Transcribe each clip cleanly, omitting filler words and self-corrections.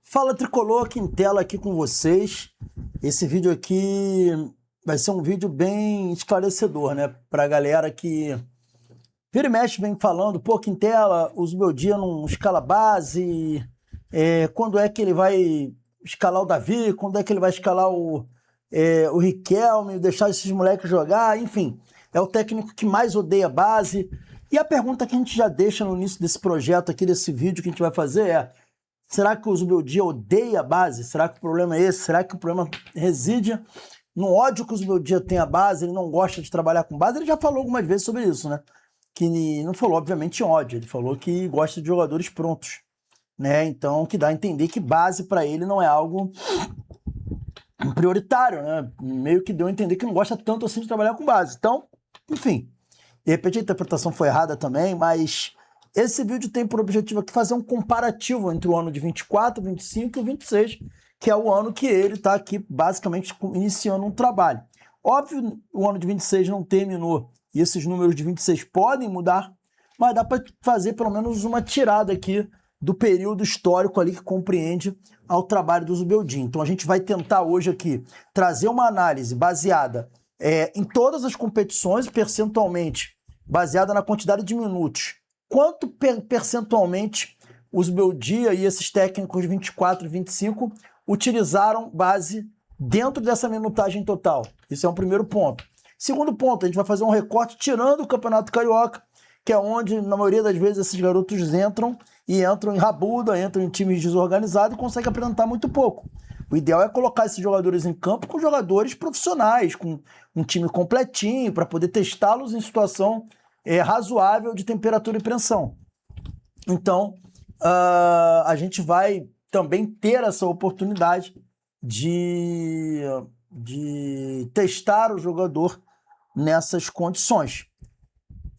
Fala Tricolor, aqui em tela aqui com vocês. Esse vídeo aqui vai ser um vídeo bem esclarecedor, né? Pra galera que vira e mexe vem falando, pô, Quintela, o Zubeldia não escala base, quando é que ele vai escalar o Davi, quando é que ele vai escalar o Riquelme, deixar esses moleques jogar, enfim, é o técnico que mais odeia base. E a pergunta que a gente já deixa no início desse projeto aqui, desse vídeo que a gente vai fazer é: será que o Zubeldia odeia a base? Será que o problema é esse? Será que o problema reside no ódio que o Zubeldia tem à base? Ele não gosta de trabalhar com base? Ele já falou algumas vezes sobre isso, né? Que não falou, obviamente, em ódio. Ele falou que gosta de jogadores prontos, né? Então, que dá a entender que base para ele não é algo prioritário, né? Meio que deu a entender que não gosta tanto assim de trabalhar com base. Então, enfim, de repente a interpretação foi errada também, mas esse vídeo tem por objetivo aqui fazer um comparativo entre o ano de 24, 25 e 26, que é o ano que ele está aqui basicamente iniciando um trabalho. Óbvio, o ano de 26 não terminou e esses números de 26 podem mudar, mas dá para fazer pelo menos uma tirada aqui do período histórico ali que compreende ao trabalho do Zubeldia. Então a gente vai tentar hoje aqui trazer uma análise baseada em todas as competições, percentualmente, baseada na quantidade de minutos. Quanto percentualmente o Zubeldia e esses técnicos de 24 e 25 utilizaram base dentro dessa minutagem total? Isso é um primeiro ponto. Segundo ponto, a gente vai fazer um recorte tirando o Campeonato Carioca, que é onde, na maioria das vezes, esses garotos entram em rabuda, entram em times desorganizados e conseguem apresentar muito pouco. O ideal é colocar esses jogadores em campo com jogadores profissionais, com um time completinho, para poder testá-los em situação razoável de temperatura e pressão. Então, a gente vai também ter essa oportunidade de testar o jogador nessas condições.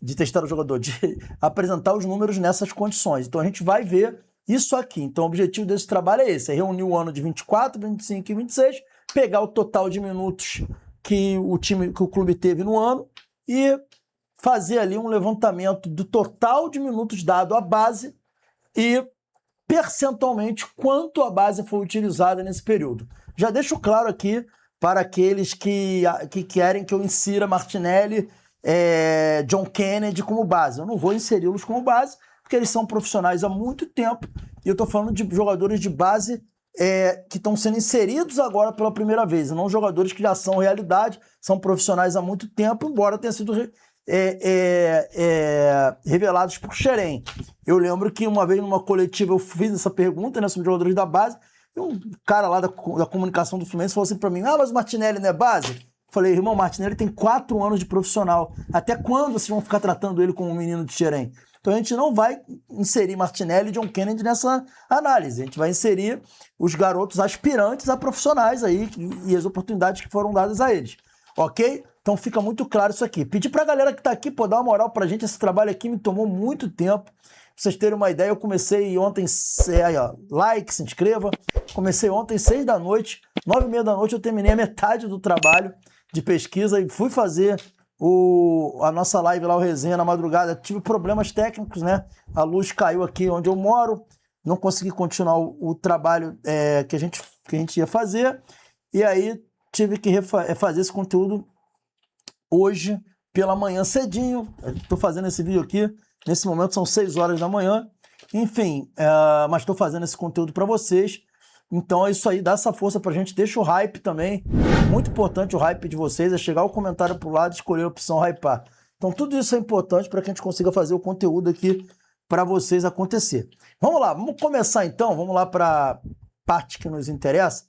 De testar o jogador, de apresentar os números nessas condições. Então a gente vai ver isso aqui. Então o objetivo desse trabalho é esse: é reunir o ano de 24, 25 e 26, pegar o total de minutos que o clube teve no ano e fazer ali um levantamento do total de minutos dado à base e percentualmente quanto a base foi utilizada nesse período. Já deixo claro aqui para aqueles que querem que eu insira Martinelli, John Kennedy como base. Eu não vou inseri-los como base, porque eles são profissionais há muito tempo, e eu estou falando de jogadores de base que estão sendo inseridos agora pela primeira vez, não jogadores que já são realidade, são profissionais há muito tempo, embora tenham sido revelados por Xerém. Eu lembro que uma vez numa coletiva eu fiz essa pergunta, né, sobre jogadores da base, e um cara lá da comunicação do Fluminense falou assim para mim: mas o Martinelli não é base? Falei: irmão, Martinelli tem 4 anos de profissional. Até quando vocês vão ficar tratando ele como um menino de Xerém? Então a gente não vai inserir Martinelli e John Kennedy nessa análise. A gente vai inserir os garotos aspirantes a profissionais aí e as oportunidades que foram dadas a eles. Ok? Então fica muito claro isso aqui. Pedir pra galera que tá aqui, pô, dar uma moral pra gente. Esse trabalho aqui me tomou muito tempo. Pra vocês terem uma ideia, eu comecei ontem, like, se inscreva. Comecei ontem, 6 da noite, 9h30 da noite eu terminei a metade do trabalho de pesquisa e fui fazer a nossa live lá, o Resenha, na madrugada. Tive problemas técnicos, né? A luz caiu aqui onde eu moro, não consegui continuar o trabalho que a gente ia fazer, e aí tive que fazer esse conteúdo hoje pela manhã cedinho. Estou fazendo esse vídeo aqui, nesse momento são 6 horas da manhã, enfim, mas estou fazendo esse conteúdo para vocês. Então é isso aí, dá essa força pra gente, deixa o hype também, muito importante o hype de vocês, é chegar o comentário pro lado e escolher a opção hypar. Então tudo isso é importante para que a gente consiga fazer o conteúdo aqui para vocês acontecer. Vamos lá, vamos começar então, vamos lá para a parte que nos interessa,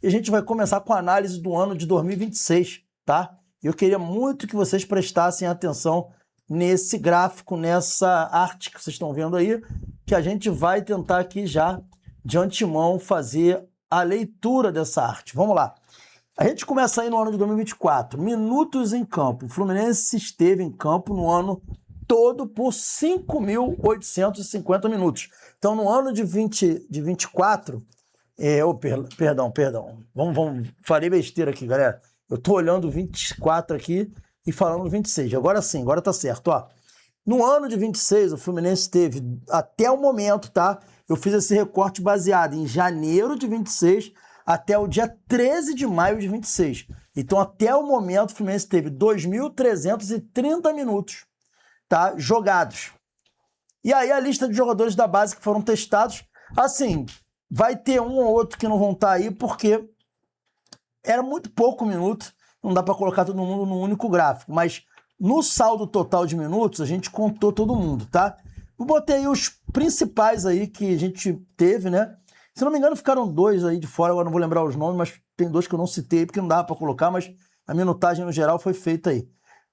e a gente vai começar com a análise do ano de 2026, tá? Eu queria muito que vocês prestassem atenção nesse gráfico, nessa arte que vocês estão vendo aí, que a gente vai tentar aqui já de antemão fazer a leitura dessa arte. Vamos lá. A gente começa aí no ano de 2024. Minutos em campo. O Fluminense esteve em campo no ano todo por 5.850 minutos. Então, no ano de 24... perdão. Falei besteira aqui, galera. Eu tô olhando 24 aqui e falando 26. Agora sim, agora tá certo, ó. No ano de 26, o Fluminense teve, até o momento, tá? Eu fiz esse recorte baseado em janeiro de 26 até o dia 13 de maio de 26. Então, até o momento, o Fluminense teve 2.330 minutos, tá, jogados. E aí a lista de jogadores da base que foram testados, assim, vai ter um ou outro que não vão estar aí porque era muito pouco minuto, não dá para colocar todo mundo num único gráfico, mas no saldo total de minutos a gente contou todo mundo, tá? Eu botei aí os principais aí que a gente teve, né? Se não me engano ficaram 2 aí de fora, agora não vou lembrar os nomes, mas tem 2 que eu não citei porque não dava para colocar, mas a minutagem no geral foi feita aí.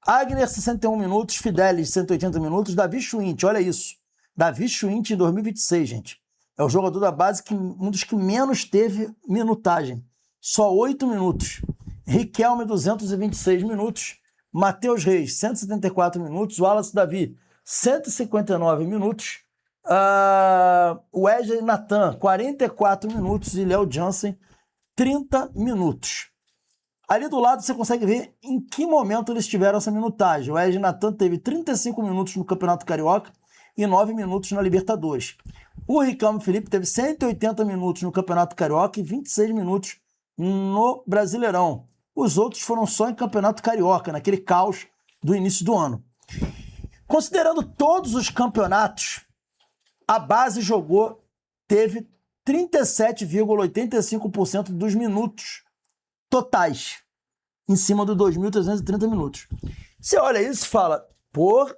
Agner, 61 minutos, Fidelis, 180 minutos, Davi Schwindt, olha isso. Davi Schwindt em 2026, gente. É o jogador da base que um dos que menos teve minutagem. Só 8 minutos. Riquelme, 226 minutos. Matheus Reis, 174 minutos. Wallace Davi, 159 minutos. Wesley Natan, 44 minutos. E Léo Jansen, 30 minutos. Ali do lado você consegue ver em que momento eles tiveram essa minutagem. O Wesley Natan teve 35 minutos no Campeonato Carioca e 9 minutos na Libertadores. O Riquelme Felipe teve 180 minutos no Campeonato Carioca e 26 minutos no Brasileirão. Os outros foram só em Campeonato Carioca, naquele caos do início do ano. Considerando todos os campeonatos, a base teve 37,85% dos minutos totais, em cima dos 2.330 minutos. Você olha isso e fala, pô,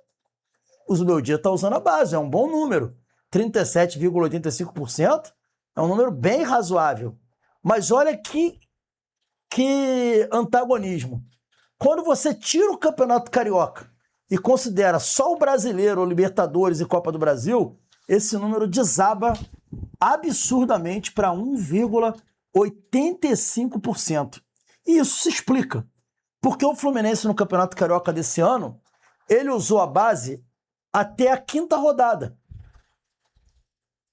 o Zubeldia está usando a base, é um bom número. 37,85% é um número bem razoável. Mas olha que antagonismo. Quando você tira o Campeonato Carioca e considera só o Brasileiro, o Libertadores e Copa do Brasil, esse número desaba absurdamente para 1,85%. E isso se explica. Porque o Fluminense no Campeonato Carioca desse ano, ele usou a base até a 5ª rodada.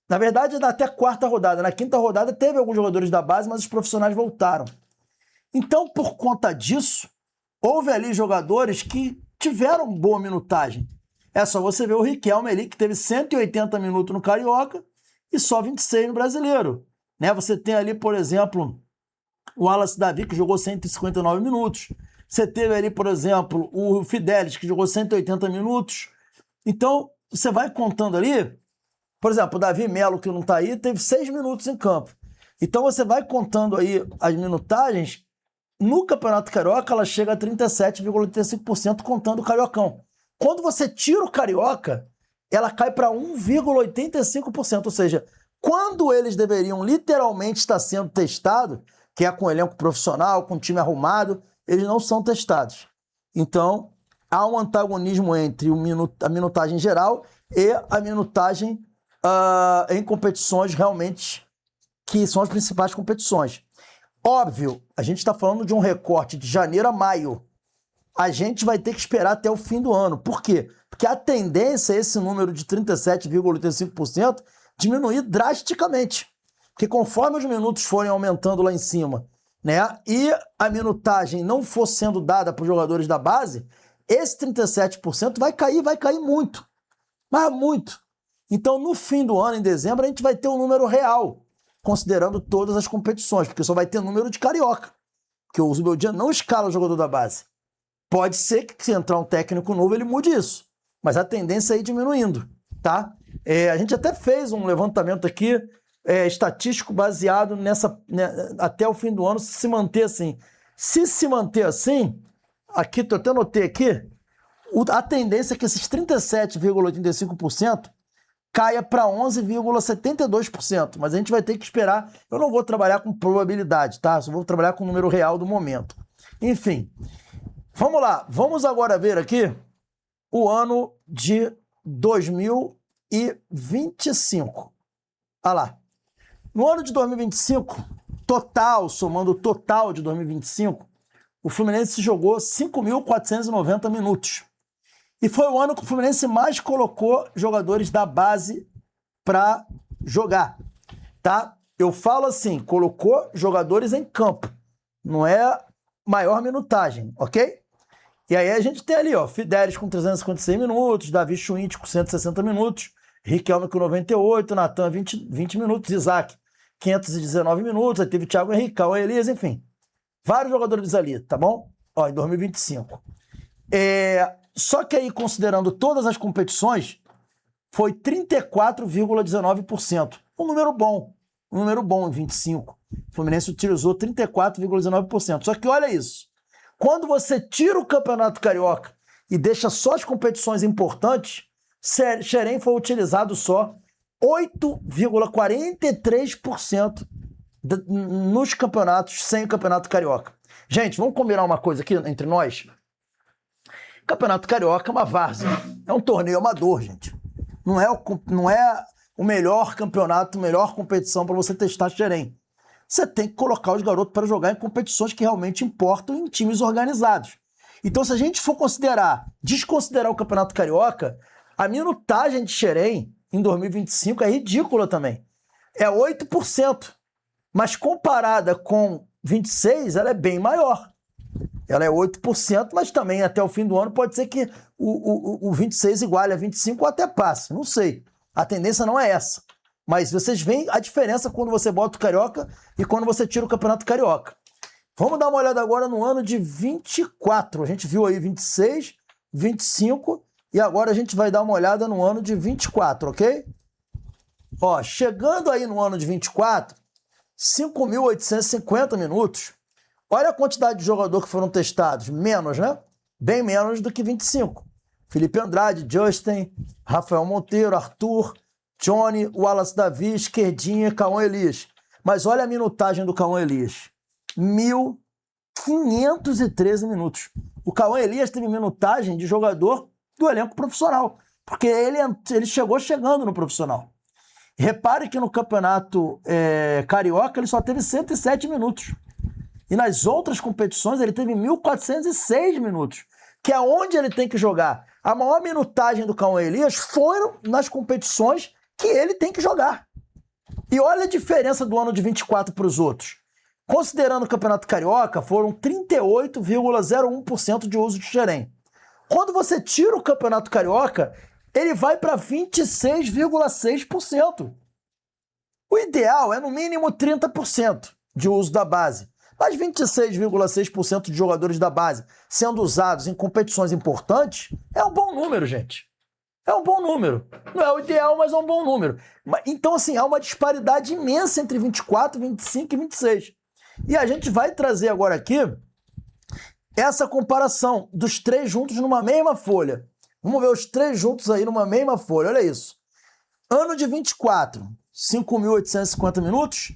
Na verdade, até a 4ª rodada. Na 5ª rodada teve alguns jogadores da base, mas os profissionais voltaram. Então, por conta disso, houve ali jogadores que tiveram boa minutagem. É só você ver o Riquelme ali, que teve 180 minutos no Carioca e só 26 no Brasileiro. Né? Você tem ali, por exemplo, o Wallace Davi, que jogou 159 minutos. Você teve ali, por exemplo, o Fidelis, que jogou 180 minutos. Então, você vai contando ali, por exemplo, o Davi Melo, que não está aí, teve 6 minutos em campo. Então, você vai contando aí as minutagens, no Campeonato Carioca, ela chega a 37,85% contando o Cariocão. Quando você tira o Carioca, ela cai para 1,85%, ou seja, quando eles deveriam literalmente estar sendo testados, que é com elenco profissional, com time arrumado, eles não são testados. Então, há um antagonismo entre a minutagem geral e a minutagem em competições realmente que são as principais competições. Óbvio, a gente está falando de um recorte de janeiro a maio. A gente vai ter que esperar até o fim do ano. Por quê? Porque a tendência é esse número de 37,85% diminuir drasticamente. Porque conforme os minutos forem aumentando lá em cima, né, e a minutagem não for sendo dada para os jogadores da base, esse 37% vai cair muito. Mas muito. Então, no fim do ano, em dezembro, a gente vai ter um número real, considerando todas as competições, porque só vai ter número de carioca. Porque o Zubeldia não escala o jogador da base. Pode ser que, se entrar um técnico novo, ele mude isso. Mas a tendência é ir diminuindo, tá? A gente até fez um levantamento aqui, estatístico, baseado nessa, né, até o fim do ano, se manter assim. Se se manter assim, aqui, eu até anotei aqui, a tendência é que esses 37,85% caia para 11,72%, mas a gente vai ter que esperar. Eu não vou trabalhar com probabilidade, tá? Só vou trabalhar com o número real do momento. Enfim, vamos lá. Vamos agora ver aqui o ano de 2025. Olha lá. No ano de 2025, total, somando o total de 2025, o Fluminense jogou 5.490 minutos. E foi o ano que o Fluminense mais colocou jogadores da base para jogar, tá? Eu falo assim, colocou jogadores em campo, não é maior minutagem, ok? E aí a gente tem ali, ó, Fidelis com 356 minutos, Davi Schwindt com 160 minutos, Riquelme com 98, Natan 20 minutos, Isaac 519 minutos, aí teve o Thiago Henrique, Cauã Elias, enfim. Vários jogadores ali, tá bom? Ó, em 2025. Só que aí, considerando todas as competições, foi 34,19%. Um número bom em 25. O Fluminense utilizou 34,19%. Só que olha isso. Quando você tira o Campeonato Carioca e deixa só as competições importantes, Xerém foi utilizado só 8,43% nos campeonatos sem o Campeonato Carioca. Gente, vamos combinar uma coisa aqui entre nós? Campeonato Carioca é uma várzea. É um torneio amador, gente. Não é o melhor campeonato, a melhor competição para você testar Xerém. Você tem que colocar os garotos para jogar em competições que realmente importam em times organizados. Então, se a gente for desconsiderar o Campeonato Carioca, a minutagem de Xerém em 2025 é ridícula também. É 8%. Mas comparada com 26, ela é bem maior. Ela é 8%, mas também até o fim do ano pode ser que o 26 iguale a 25 ou até passe. Não sei. A tendência não é essa. Mas vocês veem a diferença quando você bota o Carioca e quando você tira o Campeonato Carioca. Vamos dar uma olhada agora no ano de 24. A gente viu aí 26, 25 e agora a gente vai dar uma olhada no ano de 24, ok? Ó, chegando aí no ano de 24, 5.850 minutos. Olha a quantidade de jogadores que foram testados. Menos, né? Bem menos do que 25. Felipe Andrade, Justin, Rafael Monteiro, Arthur, Johnny, Wallace Davi, Esquerdinha, Cauã Elias. Mas olha a minutagem do Cauã Elias. 1.513 minutos. O Cauã Elias teve minutagem de jogador do elenco profissional. Porque ele chegou chegando no profissional. Repare que no campeonato carioca ele só teve 107 minutos. E nas outras competições ele teve 1.406 minutos, que é onde ele tem que jogar. A maior minutagem do Cauã Elias foram nas competições que ele tem que jogar. E olha a diferença do ano de 24 para os outros. Considerando o Campeonato Carioca, foram 38,01% de uso de Xerém. Quando você tira o Campeonato Carioca, ele vai para 26,6%. O ideal é no mínimo 30% de uso da base. Mas 26,6% de jogadores da base sendo usados em competições importantes é um bom número, gente. É um bom número. Não é o ideal, mas é um bom número. Então, assim, há uma disparidade imensa entre 24, 25 e 26. E a gente vai trazer agora aqui essa comparação dos três juntos numa mesma folha. Vamos ver os três juntos aí numa mesma folha. Olha isso. Ano de 24, 5.850 minutos.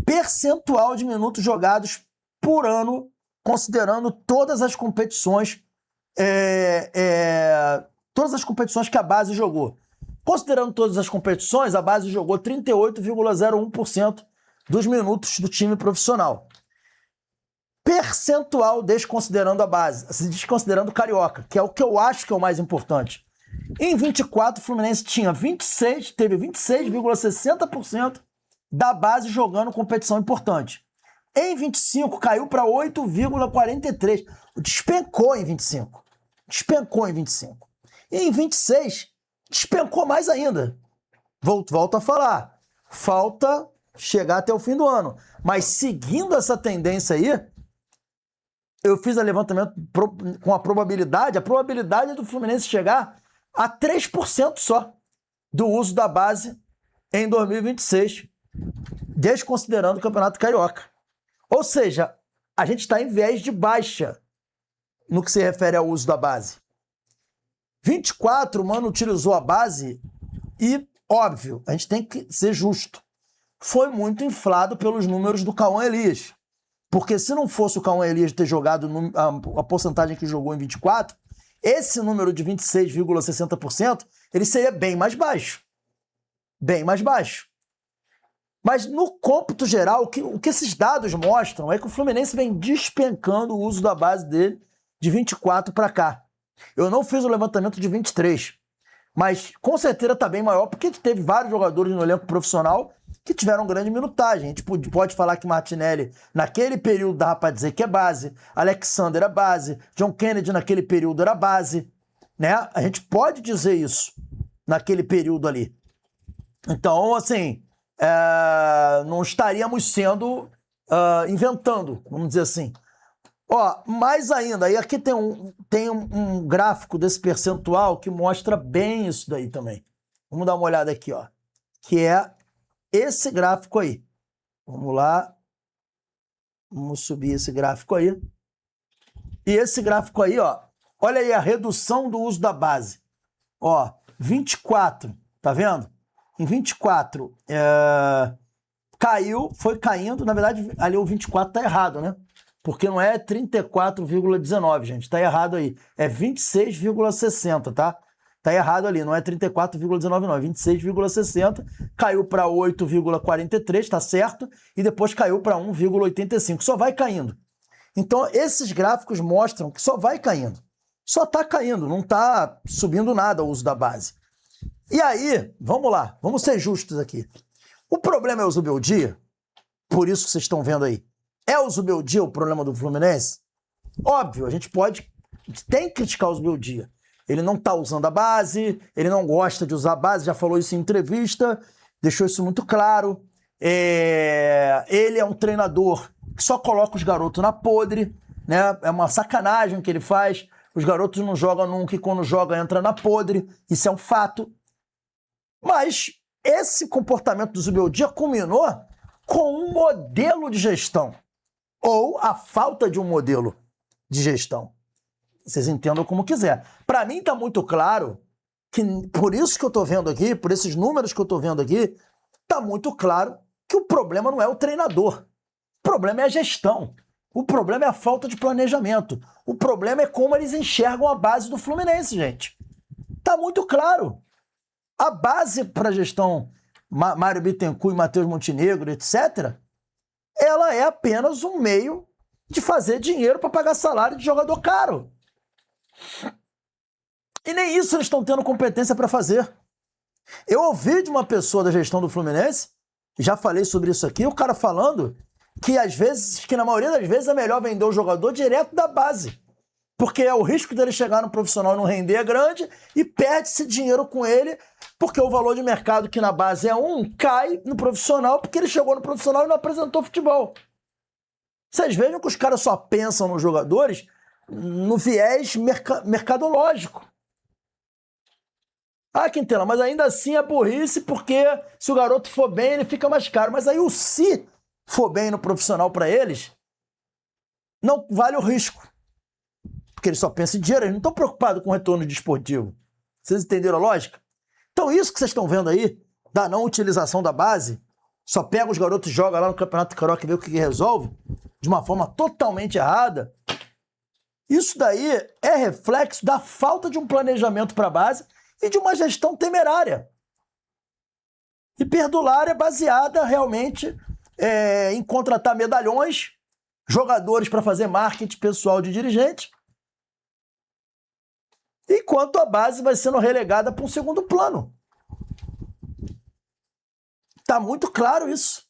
Percentual de minutos jogados por ano, considerando todas as competições que a base jogou. Considerando todas as competições, a base jogou 38,01% dos minutos do time profissional. Percentual desconsiderando a base, desconsiderando o Carioca, que é o que eu acho que é o mais importante. Em 24, o Fluminense teve 26,60% da base jogando competição importante. Em 25, caiu para 8,43%. Despencou em 25. E em 26, despencou mais ainda. Volto a falar. Falta chegar até o fim do ano. Mas seguindo essa tendência aí, eu fiz o levantamento com a probabilidade do Fluminense chegar a 3% só do uso da base em 2026, desconsiderando o Campeonato Carioca. Ou seja, a gente está em viés de baixa no que se refere ao uso da base. 24, o Mano utilizou a base e, óbvio, a gente tem que ser justo. Foi muito inflado pelos números do Cauã Elias. Porque se não fosse o Cauã Elias ter jogado a porcentagem que jogou em 24, esse número de 26,60%, ele seria bem mais baixo. Bem mais baixo. Mas no cômputo geral, o que esses dados mostram é que o Fluminense vem despencando o uso da base dele de 24 para cá. Eu não fiz o levantamento de 23, mas com certeza está bem maior, porque teve vários jogadores no elenco profissional que tiveram grande minutagem. A gente pode falar que Martinelli, naquele período, dá para dizer que é base, Alexander é base, John Kennedy naquele período era base, né? A gente pode dizer isso. naquele período ali. Então, assim, não estaríamos inventando, vamos dizer assim. Ó, mais ainda, aí aqui tem um gráfico desse percentual que mostra bem isso daí também. Vamos dar uma olhada aqui, ó. Que é esse gráfico aí. Vamos lá. Vamos subir esse gráfico aí. E esse gráfico aí, ó. Olha aí a redução do uso da base. Ó, 24, tá vendo? Em 24, caiu, foi caindo. Na verdade, ali o 24 tá errado, né? Porque não é 34,19, gente. Tá errado aí. É 26,60, tá? Tá errado ali. Não é 34,19, não. É 26,60. Caiu para 8,43, tá certo? E depois caiu para 1,85. Só vai caindo. Então, esses gráficos mostram que só vai caindo. Só tá caindo. Não tá subindo nada o uso da base. E aí, vamos lá. Vamos ser justos aqui. O problema é o Zubeldia? Por isso que vocês estão vendo aí. É o Zubeldia o problema do Fluminense? Óbvio, a gente tem que criticar o Zubeldia. Ele não tá usando a base, ele não gosta de usar a base, já falou isso em entrevista, deixou isso muito claro. Ele é um treinador que só coloca os garotos na podre, né? É uma sacanagem que ele faz. Os garotos não jogam nunca e quando joga entra na podre. Isso é um fato. Mas esse comportamento do Zubeldia culminou com um modelo de gestão. Ou a falta de um modelo de gestão. Vocês entendam como quiser. Para mim está muito claro que, por isso que eu estou vendo aqui, por esses números que eu estou vendo aqui, está muito claro que o problema não é o treinador. O problema é a gestão. O problema é a falta de planejamento. O problema é como eles enxergam a base do Fluminense, gente. Está muito claro. A base para a gestão Mário Bittencourt e Matheus Montenegro, etc., ela é apenas um meio de fazer dinheiro para pagar salário de jogador caro. E nem isso eles estão tendo competência para fazer. Eu ouvi de uma pessoa da gestão do Fluminense, já falei sobre isso aqui, o cara falando que na maioria das vezes é melhor vender o jogador direto da base. Porque o risco dele chegar no profissional e não render é grande e perde-se dinheiro com ele, porque o valor de mercado que na base é cai no profissional porque ele chegou no profissional e não apresentou futebol. Vocês vejam que os caras só pensam nos jogadores no viés mercadológico. Ah, Quintela, mas ainda assim é burrice porque se o garoto for bem, ele fica mais caro. Mas aí o se for bem no profissional para eles, não vale o risco. Porque eles só pensam em dinheiro, eles não estão preocupados com o retorno desportivo. Vocês entenderam a lógica? Então isso que vocês estão vendo aí, da não utilização da base, só pega os garotos e joga lá no Campeonato Carioca e vê o que resolve, de uma forma totalmente errada. Isso daí é reflexo da falta de um planejamento para a base e de uma gestão temerária. E perdulária baseada realmente em contratar medalhões, jogadores para fazer marketing pessoal de dirigente, enquanto a base vai sendo relegada para um segundo plano. Tá muito claro isso.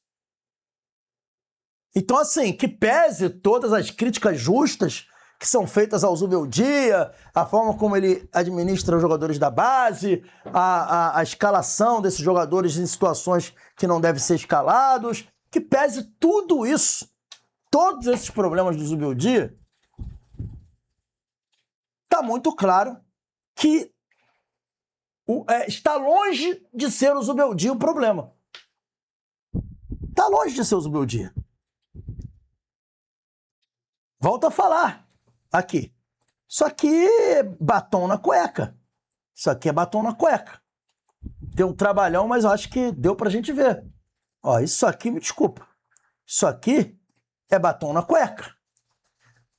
Então, assim, que pese todas as críticas justas que são feitas ao Zubeldia, a forma como ele administra os jogadores da base, a escalação desses jogadores em situações que não devem ser escalados, que pese tudo isso, todos esses problemas do Zubeldia, tá muito claro que está longe de ser o Zubeldia o problema. Está longe de ser o Zubeldia. Volto a falar aqui. Isso aqui é batom na cueca. Isso aqui é batom na cueca. Tem um trabalhão, mas eu acho que deu pra gente ver. Ó, isso aqui, me desculpa. Isso aqui é batom na cueca.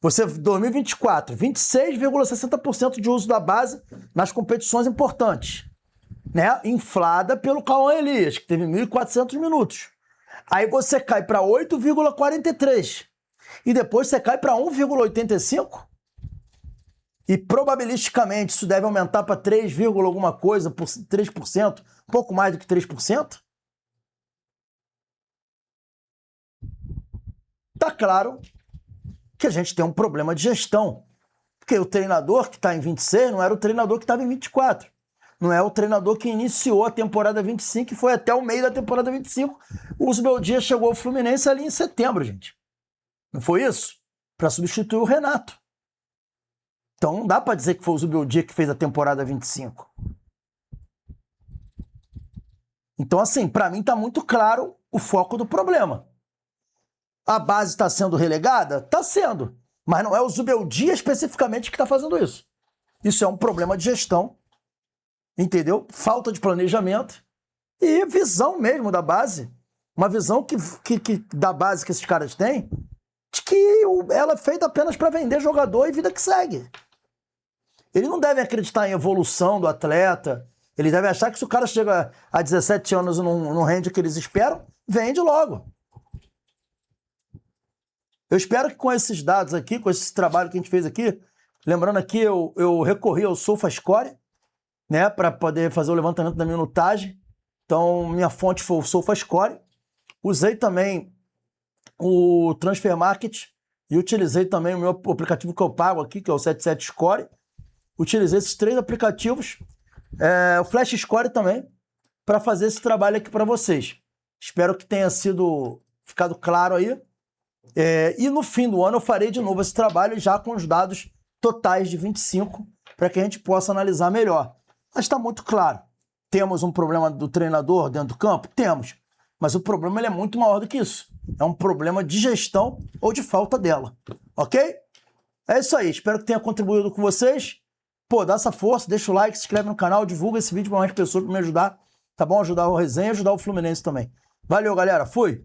Você, 2024, 26,60% de uso da base nas competições importantes, né? Inflada pelo Cauã Elias, que teve 1.400 minutos. Aí você cai para 8,43. E depois você cai para 1,85. E probabilisticamente isso deve aumentar para 3, alguma coisa, 3%, um pouco mais do que 3%. Tá claro que a gente tem um problema de gestão. Porque o treinador que está em 26 não era o treinador que estava em 24. Não é o treinador que iniciou a temporada 25 e foi até o meio da temporada 25. O Zubeldia chegou ao Fluminense ali em setembro, gente. Não foi isso? Para substituir o Renato. Então não dá para dizer que foi o Zubeldia que fez a temporada 25. Então, assim, para mim tá muito claro o foco do problema. A base está sendo relegada? Está sendo. Mas não é o Zubeldia especificamente que está fazendo isso. Isso é um problema de gestão, entendeu? Falta de planejamento e visão mesmo da base. Uma visão da base que esses caras têm, de que ela é feita apenas para vender jogador e vida que segue. Eles não devem acreditar em evolução do atleta. Eles devem achar que se o cara chega a 17 anos e não rende o que eles esperam, vende logo. Eu espero que com esses dados aqui, com esse trabalho que a gente fez aqui, lembrando aqui, eu recorri ao SofaScore, né, para poder fazer o levantamento da minutagem. Então, minha fonte foi o SofaScore. Usei também o Transfer Market e utilizei também o meu aplicativo que eu pago aqui, que é o 77 Score. Utilizei esses 3 aplicativos, o Flash Score também, para fazer esse trabalho aqui para vocês. Espero que tenha ficado claro aí. E no fim do ano eu farei de novo esse trabalho já com os dados totais de 25, para que a gente possa analisar melhor. Mas está muito claro. Temos um problema do treinador dentro do campo? Temos. Mas o problema ele é muito maior do que isso. É um problema de gestão ou de falta dela. Ok? É isso aí. Espero que tenha contribuído com vocês. Pô, dá essa força, deixa o like, se inscreve no canal, divulga esse vídeo para mais pessoas para me ajudar. Tá bom? Ajudar o Resenha e ajudar o Fluminense também. Valeu, galera. Fui!